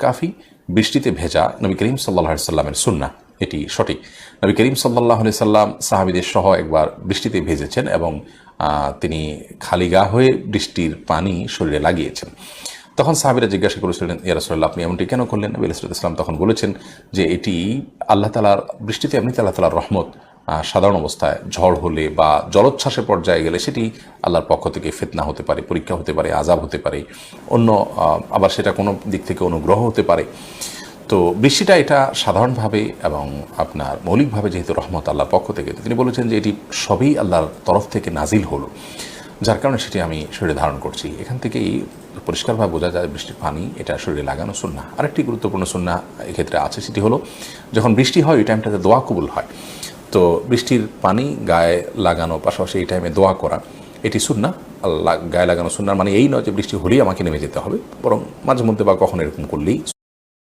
কাফি বৃষ্টিতে ভেজা নবী করিম সাল্লাল্লাহু আলাইহি সাল্লামের সুন্নাহ, এটি সঠিক। নবী করিম সাল্লাল্লাহু আলাইহি সাল্লাম সাহাবীদের সহ একবার বৃষ্টিতে ভেজেছেন এবং তিনি খালি গা হয়ে বৃষ্টির পানি শরীরে লাগিয়েছেন। তখন সাহাবীরা জিজ্ঞাসা করেছিলেন, ইয়া রাসূলুল্লাহ, আপনি এমনটি কেন করলেন? নবী সাল্লাল্লাহু আলাইহি ওয়াসাল্লাম তখন বলেছেন যে এটি আল্লাহ তাআলার বৃষ্টিতে এমনিতে আল্লাহ তাআলার রহমত, সাধারণ অবস্থায় ঝড় হলে বা জলোচ্ছ্বাসের পর্যায়ে গেলে সেটি আল্লাহর পক্ষ থেকে ফিতনা হতে পারে, পরীক্ষা হতে পারে, আযাব হতে পারে, অন্য আবার সেটা কোনো দিক থেকে অনুগ্রহ হতে পারে। তো বৃষ্টিটা এটা সাধারণভাবে এবং আপনার মৌলিকভাবে যেহেতু রহমত আল্লাহর পক্ষ থেকে, তিনি বলেছেন যে এটি সবই আল্লাহর তরফ থেকে নাজিল হলো, যার কারণে সেটি আমি শরীরে ধারণ করছি। এখান থেকেই পরিষ্কারভাবে বোঝা যায় বৃষ্টির পানি এটা শরীরে লাগানো সুন্নাহ। আরেকটি গুরুত্বপূর্ণ সুন্নাহ এক্ষেত্রে আছে, সেটি হলো যখন বৃষ্টি হয় ওই টাইমটাতে দোয়া কবুল হয়। তো বৃষ্টির পানি গায়ে লাগানো, পাশাপাশি এই টাইমে দোয়া করা, এটি সুন্নাহ। গায়ে লাগানো সুন্নাহ মানে এই নয় যে বৃষ্টি হলেই আমাকে নেমে যেতে হবে, বরং মাঝে মধ্যে বা কখন এরকম করলেই